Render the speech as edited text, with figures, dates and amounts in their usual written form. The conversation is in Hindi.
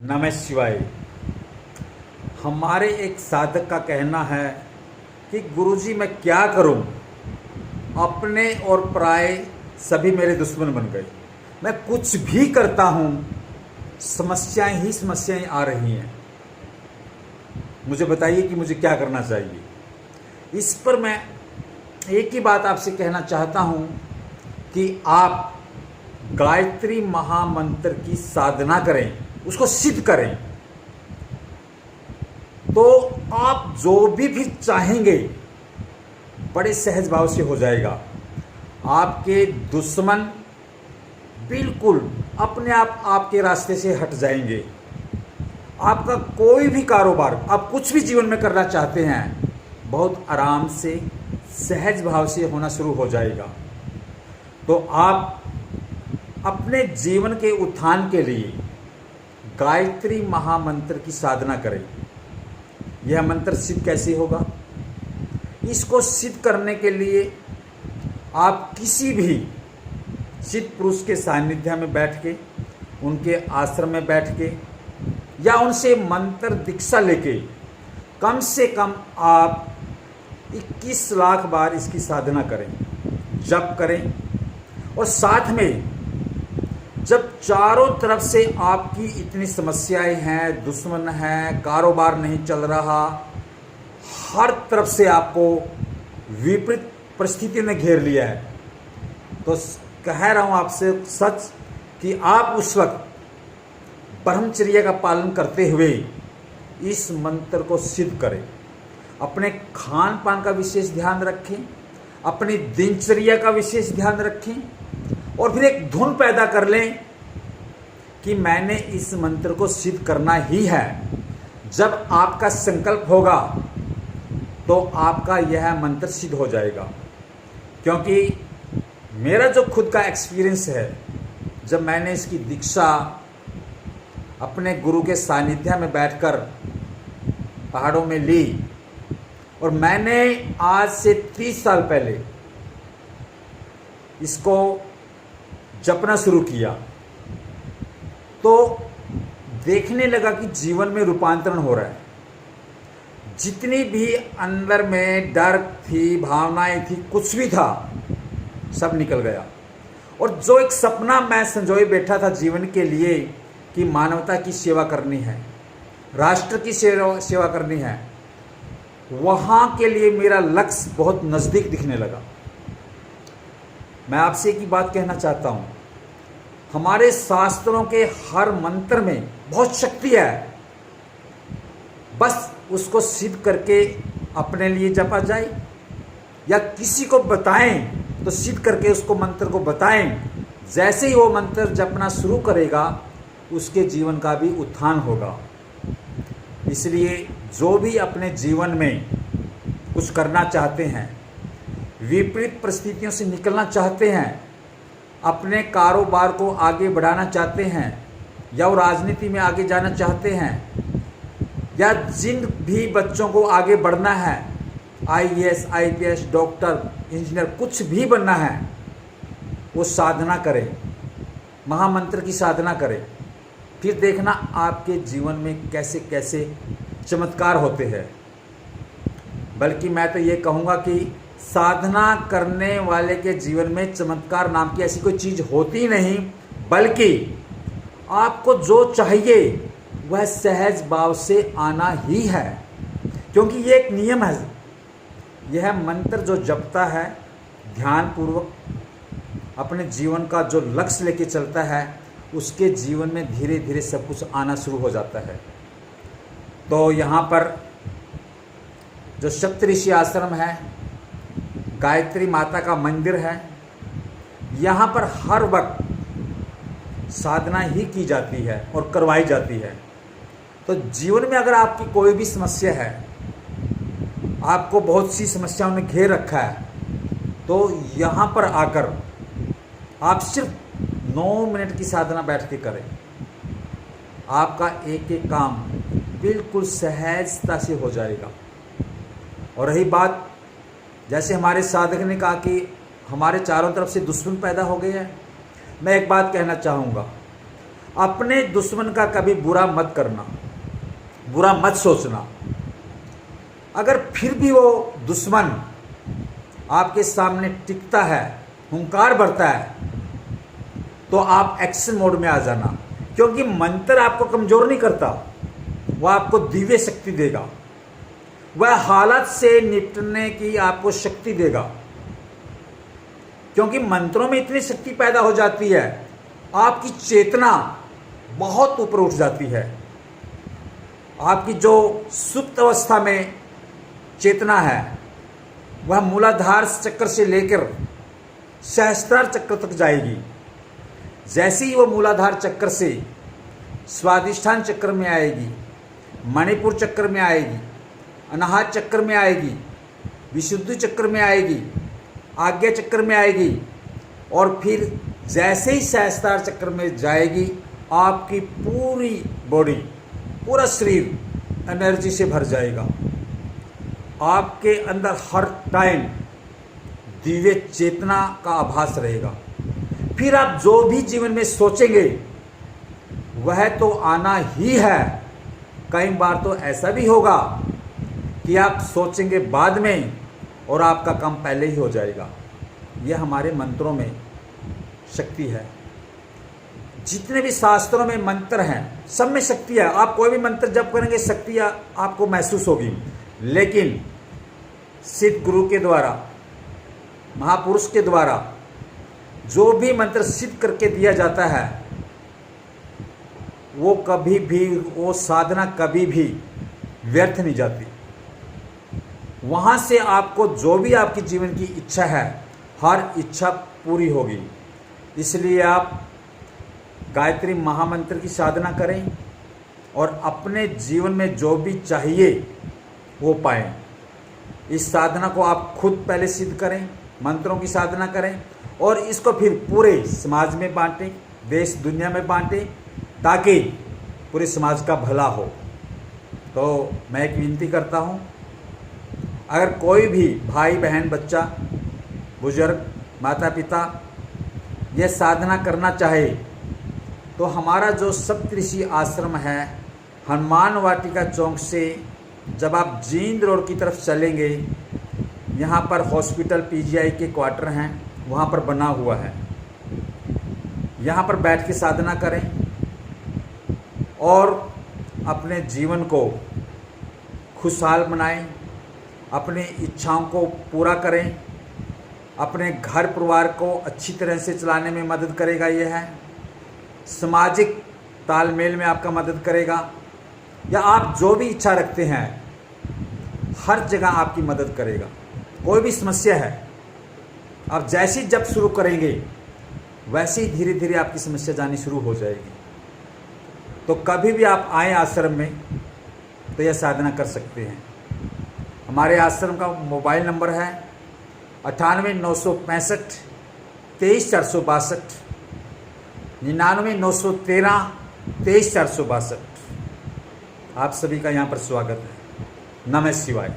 नमः शिवाय। हमारे एक साधक का कहना है कि गुरुजी मैं क्या करूं, अपने और पराये सभी मेरे दुश्मन बन गए। मैं कुछ भी करता हूं, समस्याएं ही समस्याएं आ रही हैं। मुझे बताइए कि मुझे क्या करना चाहिए। इस पर मैं एक ही बात आपसे कहना चाहता हूं कि आप गायत्री महामंत्र की साधना करें, उसको सिद्ध करें, तो आप जो भी चाहेंगे बड़े सहज भाव से हो जाएगा। आपके दुश्मन बिल्कुल अपने आप आपके रास्ते से हट जाएंगे। आपका कोई भी कारोबार, आप कुछ भी जीवन में करना चाहते हैं, बहुत आराम से सहज भाव से होना शुरू हो जाएगा। तो आप अपने जीवन के उत्थान के लिए गायत्री महामंत्र की साधना करें। यह मंत्र सिद्ध कैसे होगा? इसको सिद्ध करने के लिए आप किसी भी सिद्ध पुरुष के सानिध्य में बैठ के, उनके आश्रम में बैठ के या उनसे मंत्र दीक्षा लेके कम से कम आप 21 लाख बार इसकी साधना करें, जप करें। और साथ में जब चारों तरफ से आपकी इतनी समस्याएं हैं, दुश्मन हैं, कारोबार नहीं चल रहा, हर तरफ से आपको विपरीत परिस्थिति ने घेर लिया है, तो कह रहा हूं आपसे सच कि आप उस वक्त ब्रह्मचर्य का पालन करते हुए इस मंत्र को सिद्ध करें। अपने खान पान का विशेष ध्यान रखें, अपनी दिनचर्या का विशेष ध्यान रखें और फिर एक धुन पैदा कर लें कि मैंने इस मंत्र को सिद्ध करना ही है। जब आपका संकल्प होगा तो आपका यह मंत्र सिद्ध हो जाएगा। क्योंकि मेरा जो खुद का एक्सपीरियंस है, जब मैंने इसकी दीक्षा अपने गुरु के सानिध्य में बैठकर पहाड़ों में ली और मैंने आज से 30 साल पहले इसको जपना शुरू किया, तो देखने लगा कि जीवन में रूपांतरण हो रहा है। जितनी भी अंदर में डर थी, भावनाएं थी, कुछ भी था, सब निकल गया। और जो एक सपना मैं संजोए बैठा था जीवन के लिए कि मानवता की सेवा करनी है, राष्ट्र की सेवा करनी है, वहां के लिए मेरा लक्ष्य बहुत नजदीक दिखने लगा। मैं आपसे एक ही बात कहना चाहता हूं, हमारे शास्त्रों के हर मंत्र में बहुत शक्ति है। बस उसको सिद्ध करके अपने लिए जपा जाए या किसी को बताएं तो सिद्ध करके उसको मंत्र को बताएं। जैसे ही वो मंत्र जपना शुरू करेगा, उसके जीवन का भी उत्थान होगा। इसलिए जो भी अपने जीवन में कुछ करना चाहते हैं, विपरीत परिस्थितियों से निकलना चाहते हैं, अपने कारोबार को आगे बढ़ाना चाहते हैं या वो राजनीति में आगे जाना चाहते हैं, या जिन भी बच्चों को आगे बढ़ना है, IAS, IPS, डॉक्टर, इंजीनियर, कुछ भी बनना है, वो साधना करें, महामंत्र की साधना करें। फिर देखना आपके जीवन में कैसे कैसे चमत्कार होते हैं। बल्कि मैं तो ये कहूँगा कि साधना करने वाले के जीवन में चमत्कार नाम की ऐसी कोई चीज़ होती नहीं, बल्कि आपको जो चाहिए वह सहज भाव से आना ही है। क्योंकि ये एक नियम है, यह मंत्र जो जपता है ध्यानपूर्वक अपने जीवन का जो लक्ष्य लेके चलता है, उसके जीवन में धीरे धीरे सब कुछ आना शुरू हो जाता है। तो यहाँ पर जो सप्तऋषि आश्रम है, गायत्री माता का मंदिर है, यहाँ पर हर वक्त साधना ही की जाती है और करवाई जाती है। तो जीवन में अगर आपकी कोई भी समस्या है, आपको बहुत सी समस्याओं ने घेर रखा है, तो यहाँ पर आकर आप सिर्फ 9 मिनट की साधना बैठ के करें। आपका एक एक काम बिल्कुल सहजता से हो जाएगा। और रही बात, जैसे हमारे साधक ने कहा कि हमारे चारों तरफ से दुश्मन पैदा हो गए हैं, मैं एक बात कहना चाहूँगा, अपने दुश्मन का कभी बुरा मत करना, बुरा मत सोचना। अगर फिर भी वो दुश्मन आपके सामने टिकता है, हुंकार भरता है, तो आप एक्शन मोड में आ जाना, क्योंकि मंत्र आपको कमजोर नहीं करता, वह आपको दिव्य शक्ति देगा, वह हालत से निपटने की आपको शक्ति देगा। क्योंकि मंत्रों में इतनी शक्ति पैदा हो जाती है, आपकी चेतना बहुत ऊपर उठ जाती है। आपकी जो सुप्त अवस्था में चेतना है, वह मूलाधार चक्र से लेकर सहस्त्रार चक्र तक जाएगी। जैसे ही वो मूलाधार चक्र से स्वादिष्ठान चक्र में आएगी, मणिपुर चक्र में आएगी, अनाहत चक्र में आएगी, विशुद्धि चक्र में आएगी, आज्ञा चक्र में आएगी, और फिर जैसे ही सहस्त्रार चक्र में जाएगी, आपकी पूरी बॉडी, पूरा शरीर एनर्जी से भर जाएगा। आपके अंदर हर टाइम दिव्य चेतना का आभास रहेगा। फिर आप जो भी जीवन में सोचेंगे वह तो आना ही है। कई बार तो ऐसा भी होगा कि आप सोचेंगे बाद में और आपका काम पहले ही हो जाएगा। यह हमारे मंत्रों में शक्ति है। जितने भी शास्त्रों में मंत्र हैं, सब में शक्ति है। आप कोई भी मंत्र जप करेंगे, शक्ति आपको महसूस होगी। लेकिन सिद्ध गुरु के द्वारा, महापुरुष के द्वारा जो भी मंत्र सिद्ध करके दिया जाता है, वो कभी भी, वो साधना कभी भी व्यर्थ नहीं जाती। वहाँ से आपको जो भी आपकी जीवन की इच्छा है, हर इच्छा पूरी होगी। इसलिए आप गायत्री महामंत्र की साधना करें और अपने जीवन में जो भी चाहिए वो पाएं। इस साधना को आप खुद पहले सिद्ध करें, मंत्रों की साधना करें, और इसको फिर पूरे समाज में बांटें, देश दुनिया में बांटें, ताकि पूरे समाज का भला हो। तो मैं एक विनती करता हूँ, अगर कोई भी भाई बहन, बच्चा, बुजुर्ग, माता पिता ये साधना करना चाहे, तो हमारा जो सप्तऋषि आश्रम है, हनुमान वाटिका चौक से जब आप जींद रोड की तरफ चलेंगे, यहाँ पर हॉस्पिटल पीजीआई के क्वार्टर हैं, वहाँ पर बना हुआ है। यहाँ पर बैठ के साधना करें और अपने जीवन को खुशहाल बनाएं, अपनी इच्छाओं को पूरा करें, अपने घर परिवार को अच्छी तरह से चलाने में मदद करेगा। यह है सामाजिक तालमेल में आपका मदद करेगा, या आप जो भी इच्छा रखते हैं हर जगह आपकी मदद करेगा। कोई भी समस्या है, आप जैसे जब शुरू करेंगे वैसे ही धीरे धीरे आपकी समस्या जानी शुरू हो जाएगी। तो कभी भी आप आए आश्रम में तो यह साधना कर सकते हैं। हमारे आश्रम का मोबाइल नंबर है 98 965 23 462, 99 913 23 462। आप सभी का यहाँ पर स्वागत है। नमः शिवाय।